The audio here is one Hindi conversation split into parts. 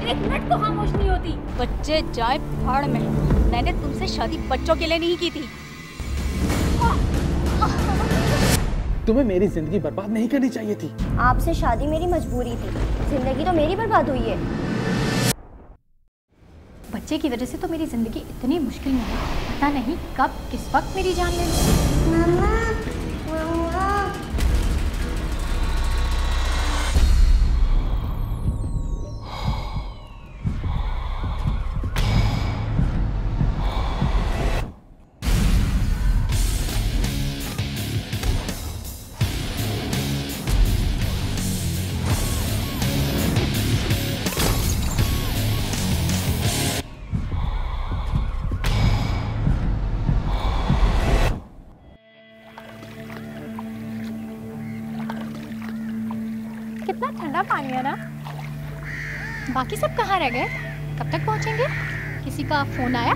एक मिनट को खामोश नहीं होती। बच्चे जाए भाड़ में, मैंने तुमसे शादी बच्चों के लिए नहीं की थी। तुम्हें मेरी जिंदगी बर्बाद नहीं करनी चाहिए थी। आपसे शादी मेरी मजबूरी थी, जिंदगी तो मेरी बर्बाद हुई है। बच्चे की वजह से तो मेरी जिंदगी इतनी मुश्किल में है, पता नहीं कब किस वक्त मेरी जान ले ली। मम्मा, मम्मा। कितना ठंडा पानी है ना। बाकी सब कहाँ रह गए? कब तक पहुँचेंगे? किसी का फोन आया?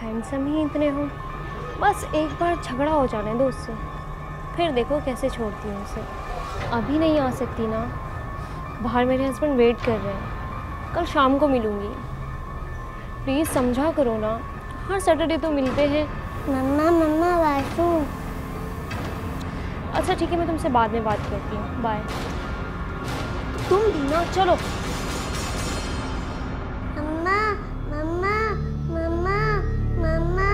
हैंडसम ही इतने हो, बस एक बार झगड़ा हो जाने दो उससे, फिर देखो कैसे छोड़ती हूँ उसे। अभी नहीं आ सकती ना, बाहर मेरे हस्बैंड वेट कर रहे हैं, कल शाम को मिलूँगी। प्लीज़ समझा करो ना, हर सैटरडे तो मिलते हैं। मम्मा मम्मा वॉशरूम। अच्छा ठीक है, मैं तुमसे बाद में बात करती हूँ, बाय। तुम दीना चलो। मम्मा मम्मा मम्मा मम्मा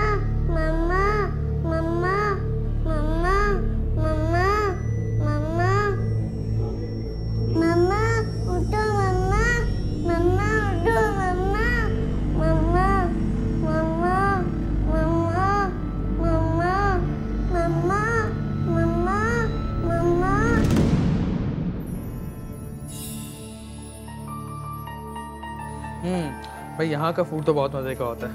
मम्मा मम्मा मम्मा मम्मा मम्मा मम्मा उठो मम्मा मम्मा उठो मम्मा मम्मा मम्मा मम्मा मम्मा मम्मा मम्मा मम्मा। भाई यहाँ का फूड तो बहुत मजे का होता है।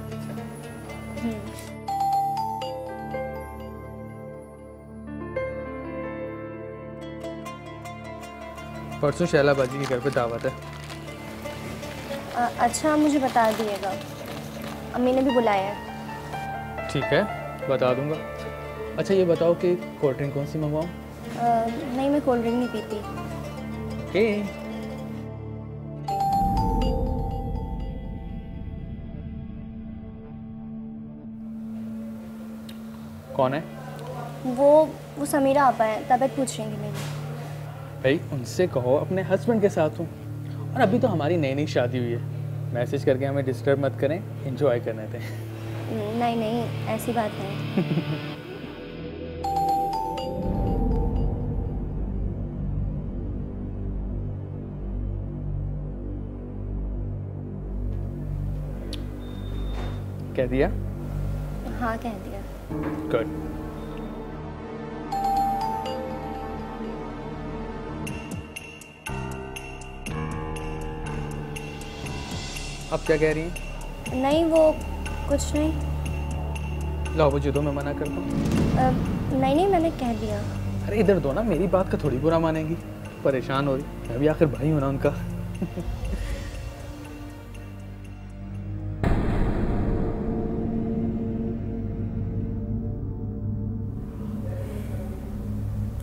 परसों शैला बाजी के घर पे दावत है। अच्छा मुझे बता दिएगा, अम्मी ने भी बुलाया है। ठीक है बता दूंगा। अच्छा ये बताओ कि कोल्ड ड्रिंक कौन सी मंगवाऊँ? नहीं मैं कोल्ड ड्रिंक नहीं पीती। ओके। कौन है? वो समीरा आपा है, तबीयत पूछ रही थी मेरी। भाई उनसे कहो अपने हस्बैंड के साथ हूँ, और अभी तो हमारी नई नई शादी हुई है, मैसेज करके हमें डिस्टर्ब मत करें, एंजॉय करने दें। नहीं नहीं ऐसी बात नहीं। कह दिया? हाँ कह दिया। गुड। अब क्या कह रही हैं? नहीं वो कुछ नहीं। लो मुझे दो, मैं मना करता हूँ। नहीं नहीं मैंने कह दिया। अरे इधर दो ना, मेरी बात का थोड़ी बुरा मानेगी, परेशान हो रही, मैं भी आखिर भाई हूँ ना उनका।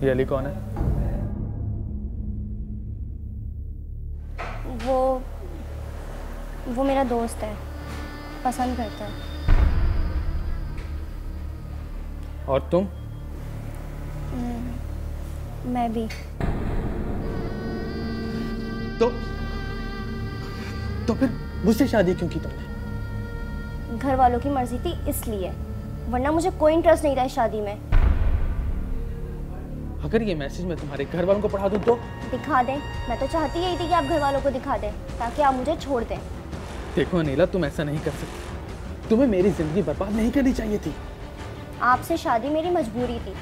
ये अली कौन है? वो मेरा दोस्त है, पसंद करता है। और तुम? मैं भी। तो फिर मुझसे शादी क्यों की तुमने? घर वालों की मर्जी थी इसलिए, वरना मुझे कोई इंटरेस्ट नहीं था इस शादी में। अगर ये मैसेज मैं तुम्हारे घर वालों को पढ़ा दूं तो? दिखा दें, मैं तो चाहती यही थी कि आप घर वालों को दिखा दें ताकि आप मुझे छोड़ दें। देखो अनीला, तुम ऐसा नहीं कर सकती। तुम्हें मेरी जिंदगी बर्बाद नहीं करनी चाहिए थी। आपसे शादी मेरी मजबूरी थी,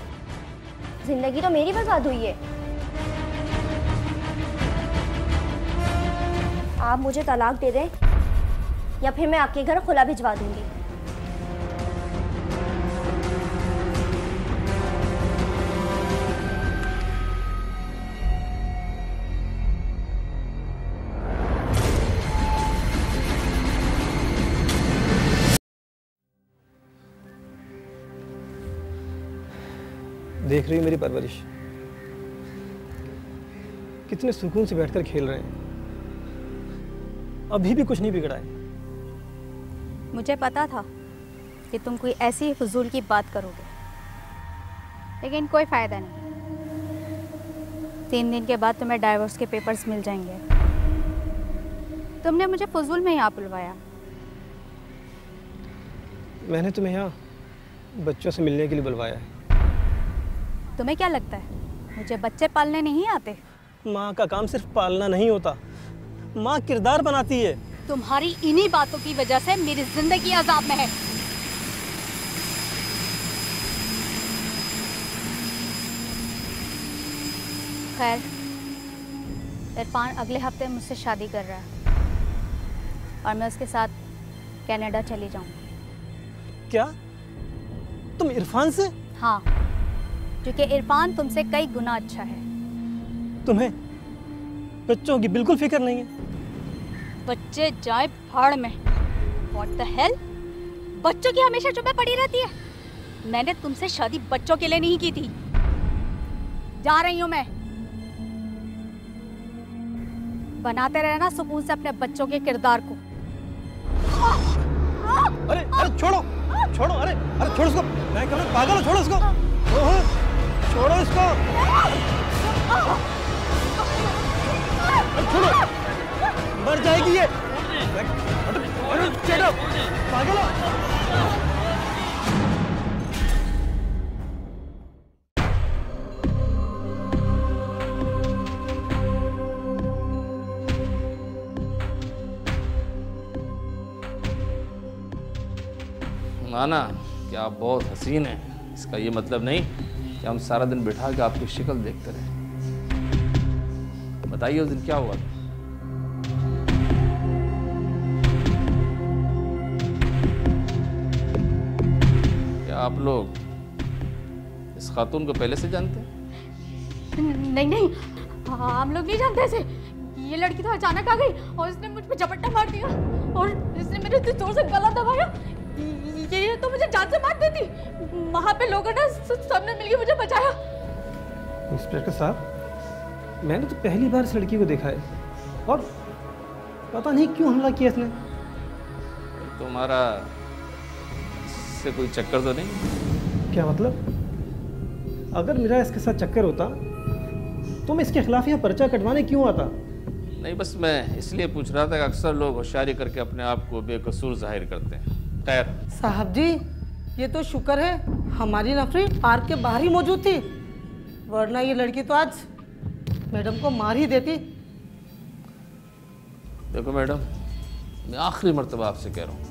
जिंदगी तो मेरी बर्बाद हुई है। आप मुझे तलाक दे दें या फिर मैं आपके घर खुला भिजवा दूंगी। देख रही हो मेरी परवरिश, कितने सुकून से बैठकर खेल रहे हैं, अभी भी कुछ नहीं बिगड़ा है। मुझे पता था कि तुम कोई ऐसी फजूल की बात करोगे, लेकिन कोई फ़ायदा नहीं। 3 दिन के बाद तुम्हें डाइवोर्स के पेपर्स मिल जाएंगे। तुमने मुझे फजूल में यहाँ बुलवाया। मैंने तुम्हें यहाँ बच्चों से मिलने के लिए बुलवाया है। तुम्हें क्या लगता है मुझे बच्चे पालने नहीं आते? माँ का काम सिर्फ पालना नहीं होता, माँ किरदार बनाती है। तुम्हारी इन्हीं बातों की वजह से मेरी जिंदगी अजाब में है। खैर, इरफान अगले हफ्ते मुझसे शादी कर रहा है और मैं उसके साथ कनाडा चली जाऊंगी। क्या तुम इरफान से? हाँ, क्योंकि इरफान तुमसे कई गुना अच्छा है। तुम्हें बच्चों की बिल्कुल फिक्र नहीं है? बच्चे जाए भाड़ में। What the hell? बच्चों की हमेशा चुप्पे पड़ी रहती है। मैंने तुमसे शादी बच्चों के लिए नहीं की थी। जा रही हूँ मैं। बनाते रहना सुकून से अपने बच्चों के किरदार को। अरे अरे छोड़ो छोड़ो, अरे अरे छोड़ो इसको, मैं कह रहा हूं पागल हो, छोड़ो इसको, ओहो, छोड़ो इसको, छोड़ो, मर जाएगी ये। अरे चलो, पागल हो। नाना, क्या आप बहुत हसीन हैं, इसका ये मतलब नहीं कि हम सारा दिन बिठा के आपकी शक्ल देखते रहे। बताइए उस दिन क्या हुआ था? क्या आप लोग इस खातून को पहले से जानते हैं? नहीं नहीं, हम लोग नहीं जानते ऐसे। ये लड़की तो अचानक आ गई और इसने मुझ पे झपट्टा मार दिया और इसने मेरे जोर से गला दबाया। ये तो मुझे जान से मार देती। वहाँ पे लोगों ने सबने मिलकर मुझे बचाया। इंस्पेक्टर साहब, मैंने तो पहली बार इस लड़की को देखा है और पता नहीं क्यों हमला किया इसने। तुम्हारा इससे कोई चक्कर तो नहीं? क्या मतलब? अगर मेरा इसके साथ चक्कर होता तो मैं इसके खिलाफ यहाँ पर्चा कटवाने क्यों आता? नहीं, बस मैं इसलिए पूछ रहा था कि अक्सर लोग होशियारी करके अपने आप को बेकसूर जाहिर करते हैं। खैर साहब जी, ये तो शुक्र है हमारी नफरी पार्क के बाहर ही मौजूद थी, वरना ये लड़की तो आज मैडम को मार ही देती। देखो मैडम, मैं आखिरी मर्तबा आपसे कह रहा हूँ,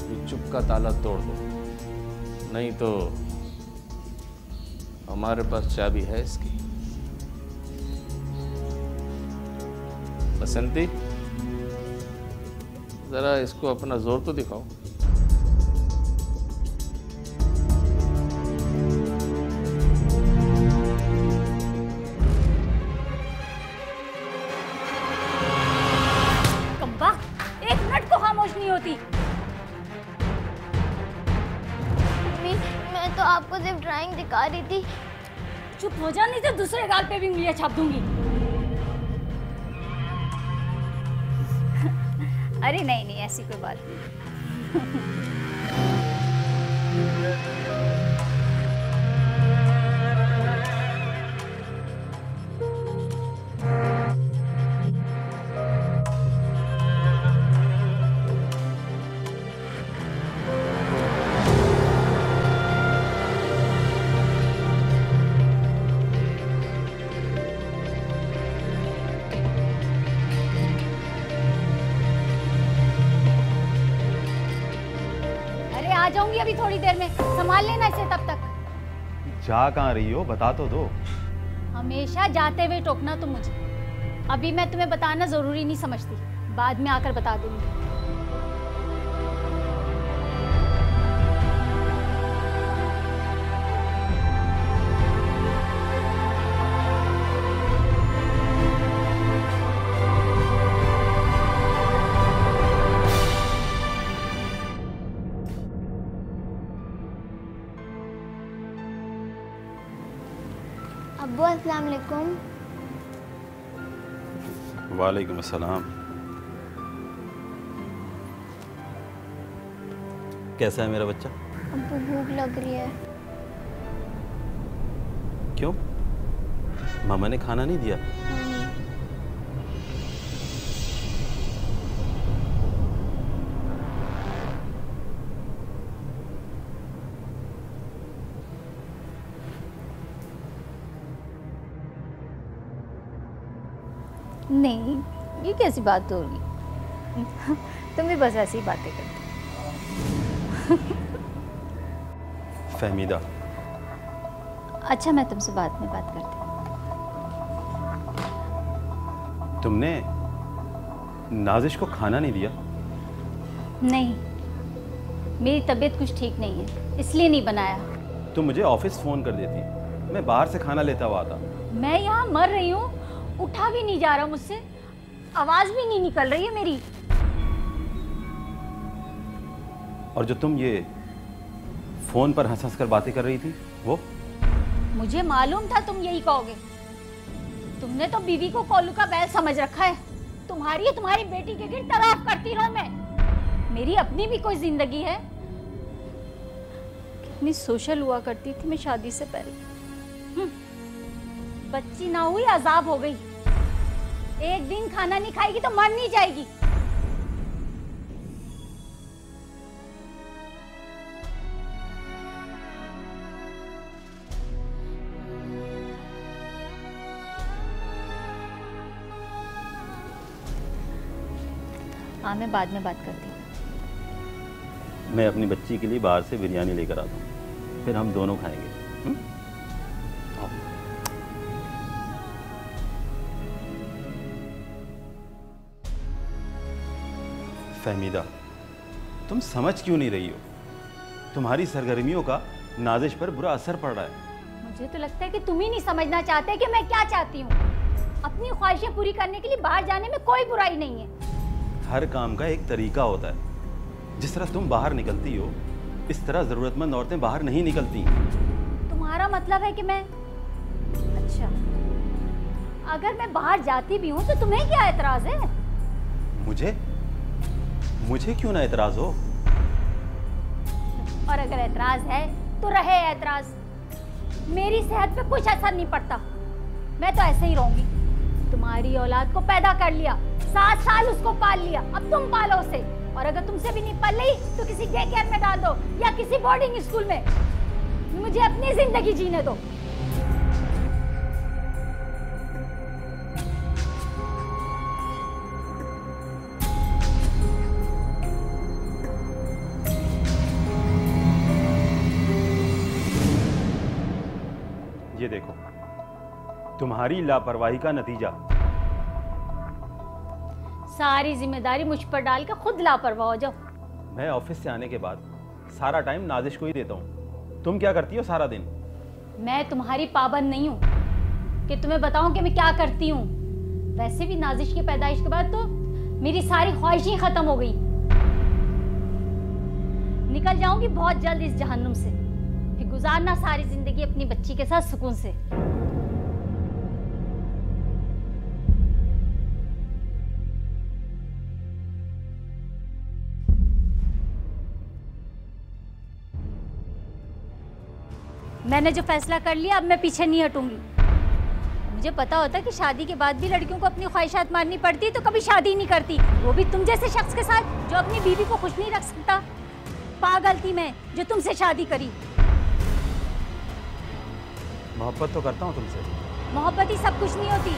ये चुप का ताला तोड़ दो, नहीं तो हमारे पास चाबी है इसकी। बसंती, जरा इसको अपना जोर तो दिखाओ। कम्बा, 1 मिनट को खामोश नहीं होती। मम्मी, मैं तो आपको सिर्फ ड्राइंग दिखा रही थी। चुप हो जा, नहीं तो दूसरे गाल पे भी उंगलियां छाप दूंगी। अरे नहीं नहीं, ऐसी कोई बात नहीं। आ जाऊंगी अभी थोड़ी देर में, संभाल लेना इसे तब तक। जा कहाँ रही हो, बता तो दो। हमेशा जाते हुए टोकना तुम मुझे। अभी मैं तुम्हें बताना जरूरी नहीं समझती, बाद में आकर बता दूंगी। अब्बू अस्सलाम वालेकुम। वालेकुम अस्सलाम। कैसा है मेरा बच्चा? अब्बू भूख लग रही है। क्यों, मामा ने खाना नहीं दिया? नहीं, ये कैसी बात होगी? तुम भी बस ऐसी बातें करते। फहमीदा। अच्छा, मैं तुमसे बाद में बात करती हूँ। तुमने नाजिश को खाना नहीं दिया? नहीं, मेरी तबीयत कुछ ठीक नहीं है, इसलिए नहीं बनाया। तुम मुझे ऑफिस फोन कर देती, मैं बाहर से खाना लेता हुआ आता। मैं यहाँ मर रही हूँ, उठा भी नहीं जा रहा मुझसे, आवाज भी नहीं निकल रही है मेरी। और जो तुम ये फोन पर हंस हंस कर बातें कर रही थी वो? मुझे मालूम था तुम यही कहोगे। तुमने तो बीवी को कोल्लू का बैल समझ रखा है। तुम्हारी बेटी के गिर तलाश करती रहूं मैं। मेरी अपनी भी कोई जिंदगी है। कितनी सोशल हुआ करती थी मैं शादी से पहले। बच्ची ना हुई, अजाब हो गई। एक दिन खाना नहीं खाएगी तो मर नहीं जाएगी। हाँ, मैं बाद में बात करती हूँ। मैं अपनी बच्ची के लिए बाहर से बिरयानी लेकर आता हूँ, फिर हम दोनों खाएंगे। आओ। फहमीदा, तुम समझ क्यों नहीं रही हो? तुम्हारी सरगर्मियों का नाजिश पर बुरा असर पड़ रहा है। मुझे तो लगता है कि तुम ही नहीं समझना चाहते कि मैं क्या चाहती हूँ। अपनी ख्वाहिशें पूरी करने के लिए बाहर जाने में कोई बुराई नहीं है। हर काम का एक तरीका होता है। जिस तरह तुम बाहर निकलती हो, इस तरह जरूरतमंद औरतें बाहर नहीं निकलती। तुम्हारा मतलब है कि मैं, अच्छा, अगर मैं बाहर जाती भी हूँ तो तुम्हें क्या एतराज है? मुझे क्यों ना एतराज हो? और अगर एतराज है तो रहे एतराज। मेरी सेहत पे कुछ असर नहीं पड़ता। मैं तो ऐसे ही रहूंगी। तुम्हारी औलाद को पैदा कर लिया, 7 साल उसको पाल लिया, अब तुम पालो उसे। और अगर तुमसे भी नहीं पल रही तो किसी डे केयर में डाल दो या किसी बोर्डिंग स्कूल में। मुझे अपनी जिंदगी जीने दो। ये देखो, तुम्हारी लापरवाही का नतीजा। सारी जिम्मेदारी मुझ पर डाल के खुद लापरवाह हो जाओ। मैं ऑफिस से आने के बाद सारा टाइम नाजिश को ही देता हूँ। तुम क्या करती हो सारा दिन? मैं तुम्हारी पाबंद नहीं हूँ कि तुम्हें बताऊं कि मैं क्या करती हूँ। वैसे भी नाजिश की पैदाइश के बाद तो मेरी सारी ख्वाहिशें खत्म हो गई। निकल जाऊंगी बहुत जल्द इस जहन्नुम से, फिर गुजारना सारी जिंदगी अपनी बच्ची के साथ सुकून से। मैंने जो फैसला कर लिया अब मैं पीछे नहीं हटूंगी। मुझे पता होता कि शादी के बाद भी लड़कियों को अपनी ख्वाहिशात माननी पड़ती तो कभी शादी नहीं करती, वो भी तुम जैसे शख्स के साथ जो अपनी बीवी को खुश नहीं रख सकता। पागल थी मैं जो तुमसे शादी करी। मोहब्बत तो करता हूँ तुमसे। मोहब्बत ही सब कुछ नहीं होती,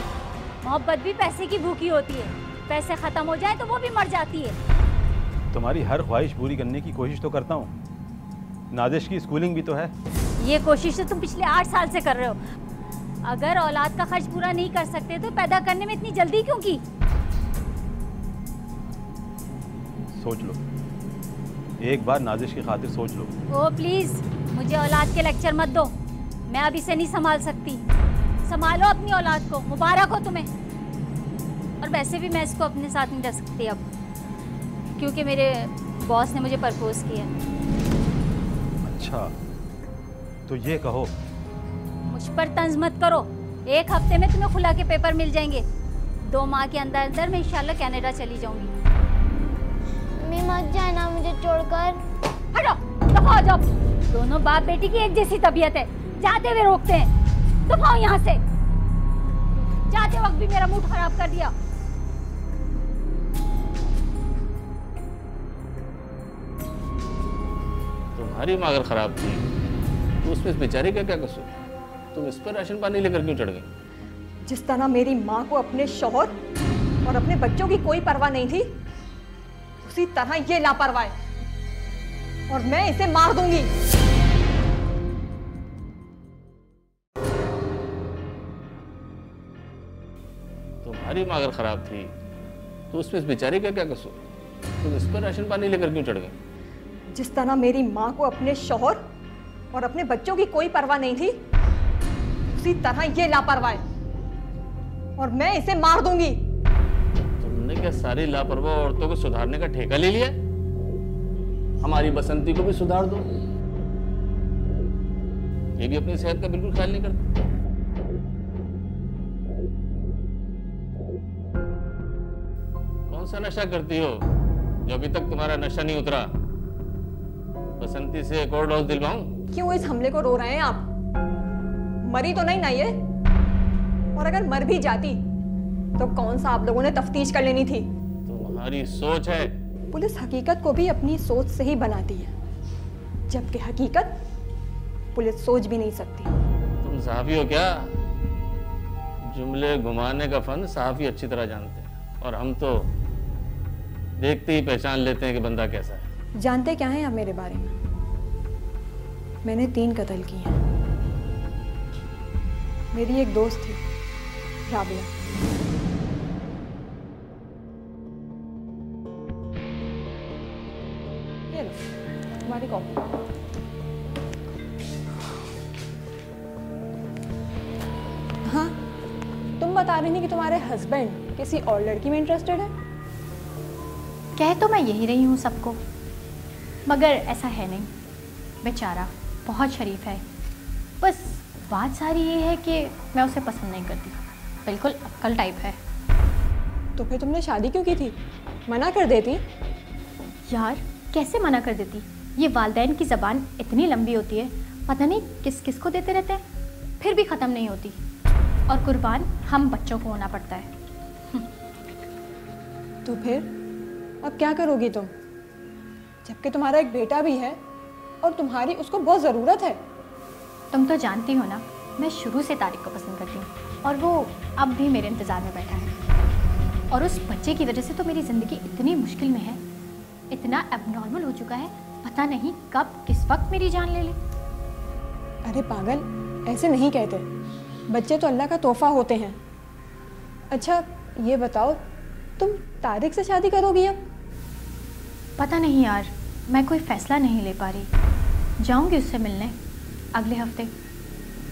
मोहब्बत भी पैसे की भूखी होती है। पैसे खत्म हो जाए तो वो भी मर जाती है। तुम्हारी हर ख्वाहिश पूरी करने की कोशिश तो करता हूँ, नादिश की स्कूलिंग भी तो है। ये कोशिश तो तुम पिछले 8 साल से कर रहे हो। अगर औलाद का खर्च पूरा नहीं कर सकते तो पैदा करने में इतनी जल्दी क्यों की? सोच लो, एक बार नादिश की खातिर सोच लो। ओ प्लीज, मुझे औलाद के लेक्चर मत दो। मैं अब इसे नहीं संभाल सकती। संभालो अपनी औलाद को, मुबारक हो तुम्हें। और वैसे भी मैं इसको अपने साथ नहीं रख सकती अब, क्योंकि मेरे बॉस ने मुझे प्रपोज किया। अच्छा, तो ये कहो। मुझ पर तंज मत करो। 1 हफ्ते में तुम्हें खुला के पेपर मिल जाएंगे। 2 माह के अंदर अंदर मैं इंशाल्लाह कनाडा चली जाऊंगी। मम्मी मत जाना मुझे छोड़कर। हटो, दफा हो जाओ। दोनों बाप बेटी की एक जैसी तबीयत है, जाते हुए रोकते हैं। दफा हो यहाँ से। जाते वक्त भी मेरा मूड खराब कर दिया। तुम्हारी माँ अगर खराब थी तो उसमें इस बेचारे का क्या कसूर? तुम इस पर राशन पानी लेकर क्यों चढ़ गई? जिस तरह मेरी माँ को अपने शौहर और अपने बच्चों की कोई परवाह नहीं थी, उसी तरह ये लापरवाह है और मैं इसे मार दूंगी। तुम्हारी माँ अगर खराब थी तो उसमें इस बेचारे का क्या कसूर? तुम इस पर राशन पानी लेकर क्यों चढ़ गई? जिस तरह मेरी माँ को अपने शौहर और अपने बच्चों की कोई परवाह नहीं थी, उसी तरह ये लापरवाह है और मैं इसे मार दूंगी। तुमने क्या सारी लापरवाह औरतों को सुधारने का ठेका ले लिया? हमारी बसंती को भी सुधार दो। ये भी अपनी सेहत का बिल्कुल ख्याल नहीं करती। कौन सा नशा करती हो जो अभी तक तुम्हारा नशा नहीं उतरा? बसंती से एक और डोज दिलवाऊं? क्यों इस हमले को रो रहे हैं आप? मरी तो नहीं ना ये? और अगर मर भी जाती तो कौन सा आप लोगों ने तफ्तीश कर लेनी थी? तुम्हारी सोच है। पुलिस हकीकत को भी अपनी सोच से ही बनाती है, जबकि हकीकत पुलिस सोच भी नहीं सकती। तुम सहाफी हो क्या? जुमले घुमाने का फन सहाफी अच्छी तरह जानते हैं, और हम तो देखते ही पहचान लेते हैं कि बंदा कैसा है। जानते क्या हैं आप मेरे बारे में? मैंने 3 कत्ल किए हैं। मेरी एक दोस्त थी, राबिया। ये लो तुम्हारी कॉपी। हाँ, तुम बता रही थी कि तुम्हारे हस्बैंड किसी और लड़की में इंटरेस्टेड है। कह तो मैं यही रही हूँ सबको, मगर ऐसा है नहीं। बेचारा बहुत शरीफ है, बस बात सारी ये है कि मैं उसे पसंद नहीं करती। बिल्कुल अक्कल टाइप है। तो फिर तुमने शादी क्यों की थी? मना कर देती। यार कैसे मना कर देती? ये वालिदैन की ज़बान इतनी लंबी होती है, पता नहीं किस किस को देते रहते हैं, फिर भी ख़त्म नहीं होती। और कुर्बान हम बच्चों को होना पड़ता है। तो फिर अब क्या करोगी तुम, जबकि तुम्हारा एक बेटा भी है और तुम्हारी उसको बहुत ज़रूरत है? तुम तो जानती हो ना, मैं शुरू से तारिक को पसंद करती हूँ और वो अब भी मेरे इंतज़ार में बैठा है। और उस बच्चे की वजह से तो मेरी ज़िंदगी इतनी मुश्किल में है, इतना एबनॉर्मल हो चुका है, पता नहीं कब किस वक्त मेरी जान ले ले। अरे पागल, ऐसे नहीं कहते। बच्चे तो अल्लाह का तोहफा होते हैं। अच्छा ये बताओ, तुम तारिक से शादी करोगी अब? पता नहीं यार, मैं कोई फ़ैसला नहीं ले पा रही। जाऊंगी उससे मिलने अगले हफ्ते,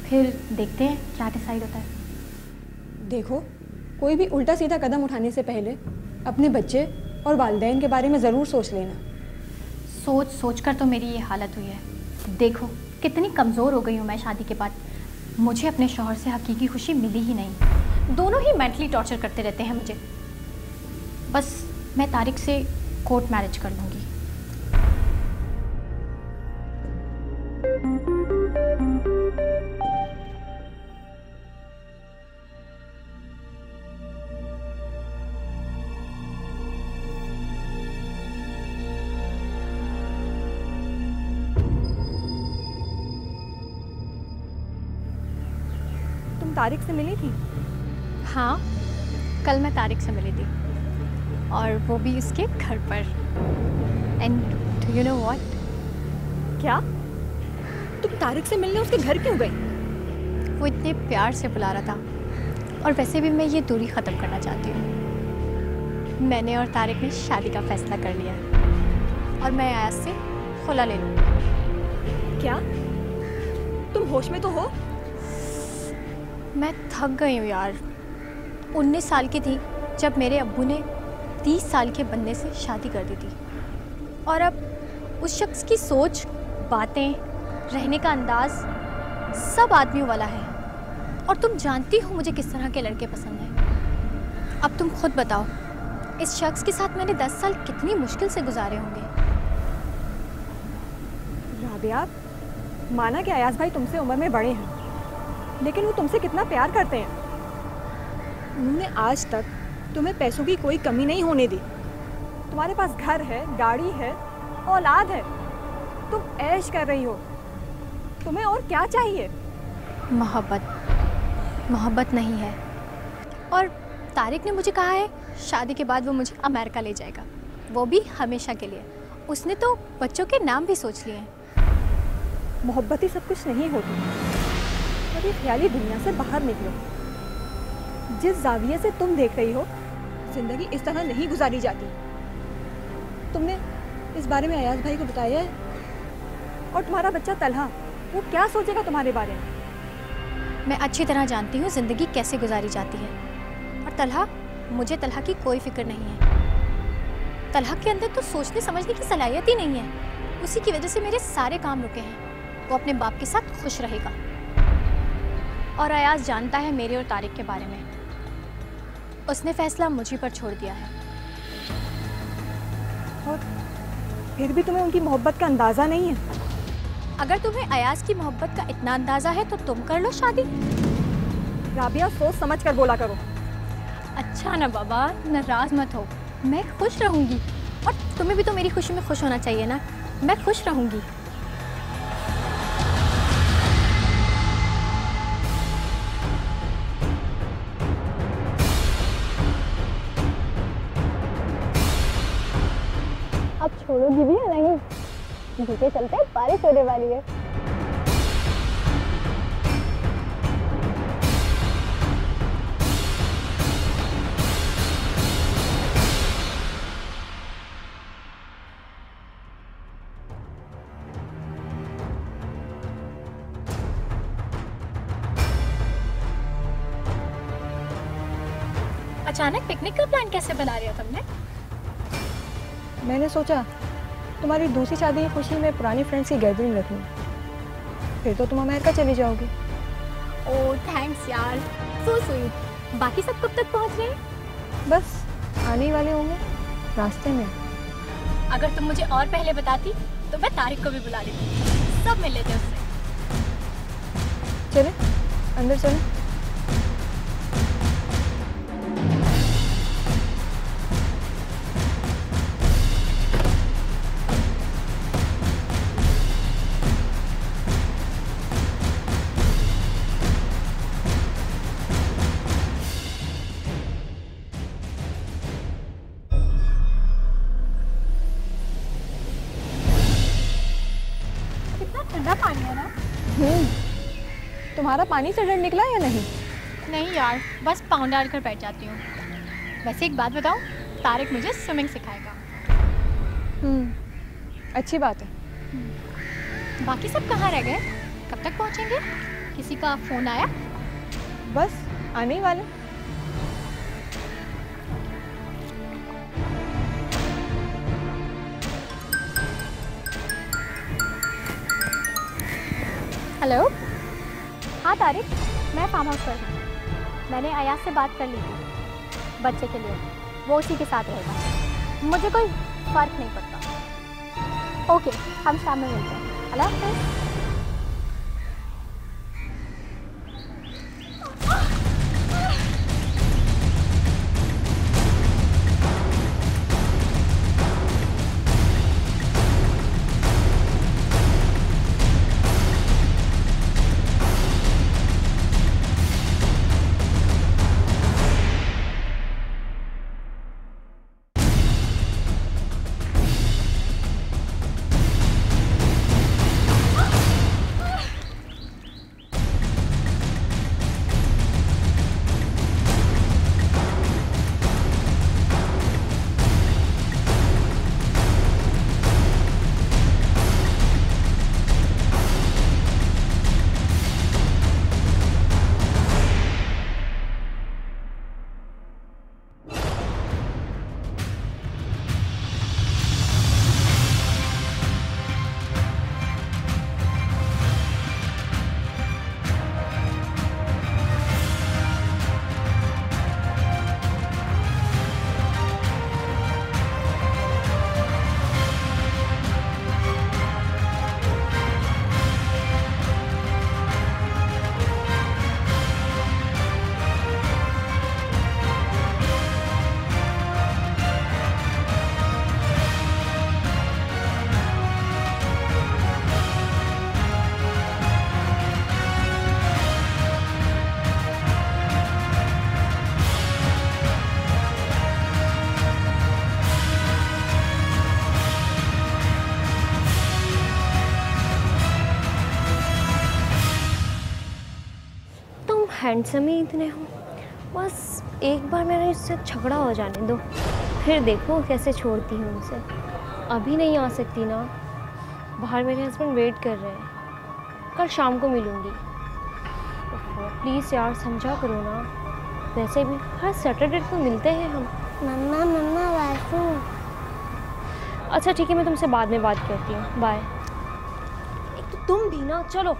फिर देखते हैं क्या डिसाइड होता है। देखो, कोई भी उल्टा सीधा कदम उठाने से पहले अपने बच्चे और वालिदैन के बारे में ज़रूर सोच लेना। सोच सोच कर तो मेरी ये हालत हुई है। देखो कितनी कमज़ोर हो गई हूँ मैं शादी के बाद। मुझे अपने शौहर से हकीकी खुशी मिली ही नहीं। दोनों ही मेंटली टॉर्चर करते रहते हैं मुझे। बस मैं तारिक से कोर्ट मैरिज कर लूँगी। तारिक से मिली थी? हाँ, कल मैं तारिक से मिली थी, और वो भी उसके घर पर। And do you know what? क्या? तुम तारिक से मिलने उसके घर क्यों गई? वो इतने प्यार से बुला रहा था, और वैसे भी मैं ये दूरी ख़त्म करना चाहती हूँ। मैंने और तारिक ने शादी का फैसला कर लिया, और मैं आयाज से खुला ले लूँगी। क्या? तुम होश में तो हो? मैं थक गई हूँ यार। 19 साल की थी जब मेरे अब्बू ने 30 साल के बंदे से शादी कर दी थी, और अब उस शख्स की सोच, बातें, रहने का अंदाज सब आदमियों वाला है। और तुम जानती हो मुझे किस तरह के लड़के पसंद हैं। अब तुम खुद बताओ, इस शख्स के साथ मैंने 10 साल कितनी मुश्किल से गुजारे होंगे। राबिया, माना कि अयाज भाई तुमसे उम्र में बड़े हैं, लेकिन वो तुमसे कितना प्यार करते हैं। उन्होंने आज तक तुम्हें पैसों की कोई कमी नहीं होने दी। तुम्हारे पास घर है, गाड़ी है, औलाद है, तुम ऐश कर रही हो। तुम्हें और क्या चाहिए? मोहब्बत नहीं है। और तारिक ने मुझे कहा है शादी के बाद वो मुझे अमेरिका ले जाएगा, वो भी हमेशा के लिए। उसने तो बच्चों के नाम भी सोच लिए हैं। मोहब्बत ही सब कुछ नहीं होती। और ये ख्याली दुनिया से बाहर निकलो। जिस जाविये से तुम देख रही हो, जिंदगी इस तरह नहीं गुजारी जाती। तुमने इस बारे में अयाज भाई को बताया है? और तुम्हारा बच्चा तलहा, वो क्या सोचेगा तुम्हारे बारे में? मैं अच्छी तरह जानती हूँ ज़िंदगी कैसे गुजारी जाती है। और तलहा, मुझे तलहा की कोई फिक्र नहीं है। तलहा के अंदर तो सोचने समझने की सलाहियत ही नहीं है। उसी की वजह से मेरे सारे काम रुके हैं। वो अपने बाप के साथ खुश रहेगा। और अयाज जानता है मेरे और तारिक के बारे में। उसने फैसला मुझी पर छोड़ दिया है। और फिर भी तुम्हें उनकी मोहब्बत का अंदाज़ा नहीं है? अगर तुम्हें अयाज की मोहब्बत का इतना अंदाज़ा है तो तुम कर लो शादी। राबिया, सोच समझ कर बोला करो। अच्छा ना बाबा, नाराज़ मत हो। मैं खुश रहूँगी, और तुम्हें भी तो मेरी खुशी में खुश होना चाहिए ना। मैं खुश रहूँगी। अब छोड़ोगी भी या नहीं? धूपे चलते बारिश होने वाली है। अचानक पिकनिक का प्लान कैसे बना रही हो तुमने? मैंने सोचा तुम्हारी दूसरी शादी की खुशी में पुरानी फ्रेंड्स की गैदरिंग रखूं। फिर तो तुम अमेरिका चली जाओगी। ओह थैंक्स यार, सो स्वीट। बाकी सब कब तक पहुंच रहे हैं? बस आने ही वाले होंगे, रास्ते में। अगर तुम मुझे और पहले बताती तो मैं तारिक को भी बुला लेती, सब मिल लेते उससे। चले अंदर चले। ठंडा पानी है ना? तुम्हारा पानी से डर निकला या नहीं? नहीं यार, बस पाँव डाल कर बैठ जाती हूँ। वैसे एक बात बताओ, तारिक मुझे स्विमिंग सिखाएगा। अच्छी बात है। बाकी सब कहाँ रह गए? कब तक पहुँचेंगे? किसी का फ़ोन आया? बस आने ही वाले। हेलो। हाँ तारिक, मैं फार्म हाउस पर हूँ। मैंने अयाज से बात कर ली थी बच्चे के लिए, वो उसी के साथ रहेगा। मुझे कोई फ़र्क नहीं पड़ता। ओके, हम शाम में मिलते हैं। अल्लाह हाफ़िज़। हैंडसम ही इतने हो, बस एक बार मेरा इससे झगड़ा हो जाने दो, फिर देखो कैसे छोड़ती हूँ उसे। अभी नहीं आ सकती ना, बाहर मेरे हस्बैंड वेट कर रहे हैं, कल शाम को मिलूँगी। प्लीज़ यार समझा करो ना, वैसे भी हर सैटरडे को मिलते हैं हम। मम्मा मम्मा वासु। अच्छा ठीक है, मैं तुमसे बाद में बात करती हूँ, बाय। एक तो तुम भी ना, चलो।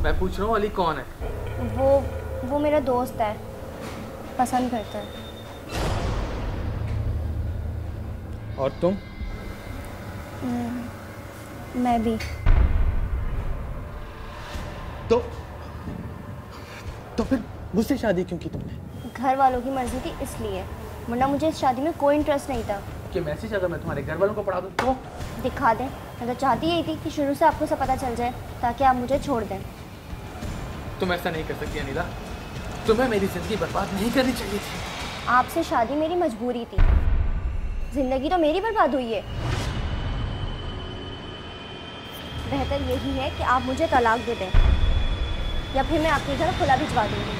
मैं पूछ रहा हूँ अली कौन है? वो मेरा दोस्त है, पसंद करता है। और तुम? मैं भी। तो फिर मुझसे शादी क्यों की तुमने? घर वालों की मर्जी थी इसलिए, वरना मुझे इस शादी में कोई इंटरेस्ट नहीं था। कि मैसेज अगर मैं तुम्हारे घर वालों को पढ़ा दूँ तो? दिखा दें। मैं तो चाहती यही थी कि शुरू से आपको सब पता चल जाए ताकि आप मुझे छोड़ दें। तुम ऐसा नहीं कर सकती अनिला, तुम्हें मेरी जिंदगी बर्बाद नहीं करनी चाहिए थी। आपसे शादी मेरी मजबूरी थी, जिंदगी तो मेरी बर्बाद हुई है। बेहतर यही है कि आप मुझे तलाक दे दें या फिर मैं आपके घर खुला भिजवा दूंगी।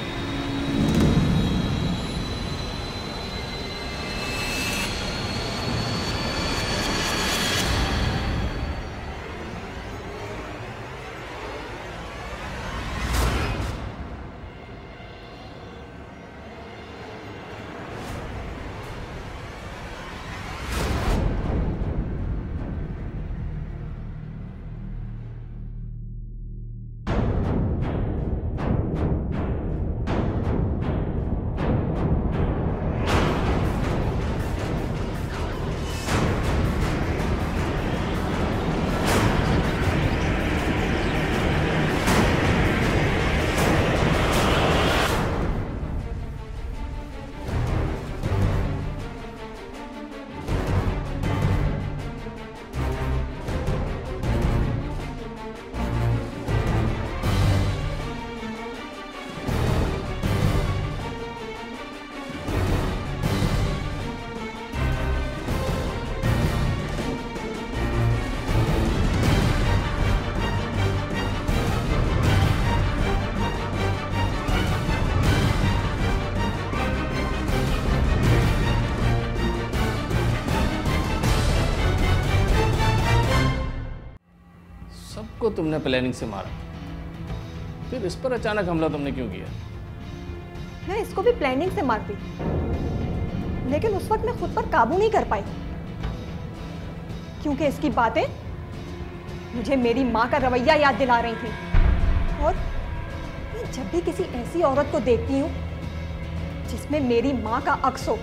सबको तुमने प्लानिंग से मारा, फिर इस पर अचानक हमला तुमने क्यों किया? मैं इसको भी प्लानिंग से मारती, लेकिन उस वक्त मैं खुद पर काबू नहीं कर पाई, क्योंकि इसकी बातें मुझे मेरी माँ का रवैया याद दिला रही थी। और मैं जब भी किसी ऐसी औरत को देखती हूँ जिसमें मेरी माँ का अक्स हो,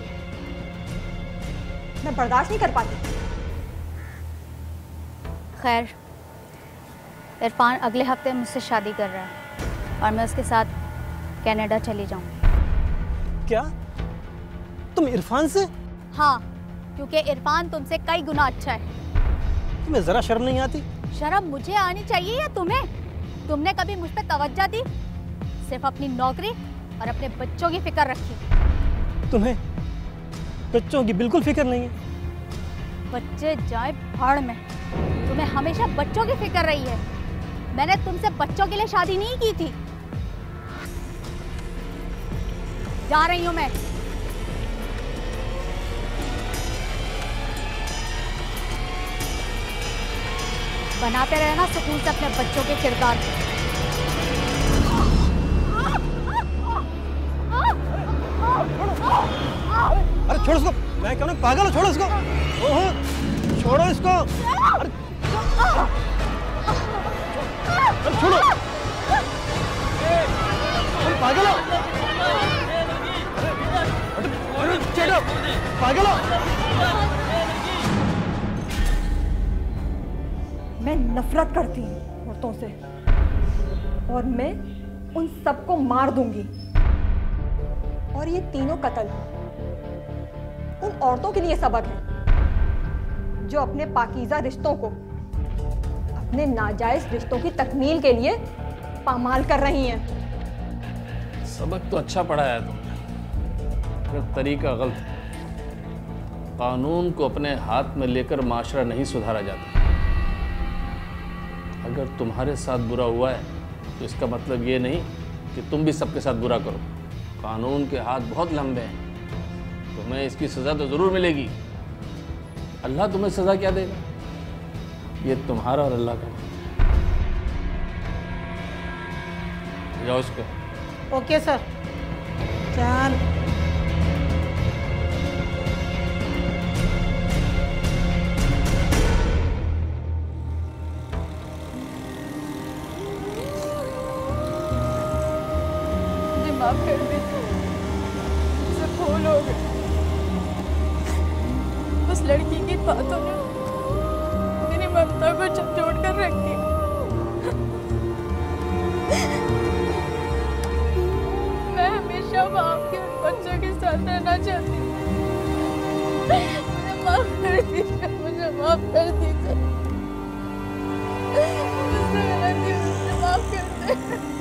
मैं बर्दाश्त नहीं कर पाती। खैर, इरफान अगले हफ्ते मुझसे शादी कर रहा है और मैं उसके साथ कनाडा चली जाऊंगी। क्या तुम इरफान से? हाँ, क्योंकि इरफान तुमसे कई गुना अच्छा है। तुम्हें जरा शर्म नहीं आती? शर्म मुझे आनी चाहिए या तुम्हें? तुमने कभी मुझ पर तवज्जो दी? सिर्फ अपनी नौकरी और अपने बच्चों की फिक्र रखी। तुम्हें बच्चों की बिल्कुल फिक्र नहीं है। बच्चे जाए भाड़ में, तुम्हें हमेशा बच्चों की फिक्र रही है। मैंने तुमसे बच्चों के लिए शादी नहीं की थी। जा रही हूं मैं। बनाते रहना सुकून से अपने बच्चों के किरदार। अरे छोड़ो इसको, मैं क्या पागल हूँ? छोड़ो इसको। ओहो, छोड़ो इसको। अरे छोड़ो, तुम पागल हो? अरे छोड़ो, पागल हो? मैं नफरत करती हूँ औरतों से, और मैं उन सबको मार दूंगी। और ये तीनों कत्ल उन औरतों के लिए सबक है जो अपने पाकीज़ा रिश्तों को अपने नाजायज रिश्तों की तकमील के लिए पामाल कर रही हैं। सबक तो अच्छा पढ़ाया तुमने, मगर तरीका गलत है। कानून को अपने हाथ में लेकर माशरा नहीं सुधारा जाता। अगर तुम्हारे साथ बुरा हुआ है तो इसका मतलब ये नहीं कि तुम भी सबके साथ बुरा करो। कानून के हाथ बहुत लंबे हैं, तुम्हें इसकी सज़ा तो ज़रूर मिलेगी। अल्लाह तुम्हें सज़ा क्या देगा, ये तुम्हारा और अल्लाह का। जाओ इसको। Okay sir. चल। माफ कर दीजिए, मुझसे भूल हो गई। उस लड़की की बातों ने मेरी ममता को झकझोर कर रख दिया। मैं हमेशा आपके उन बच्चों के साथ रहना चाहती हूँ। मुझे माफ कर दीजिए, मुझे माफ कर दीजिए। मुझसे गलती, मुझे माफ कर दीजिए।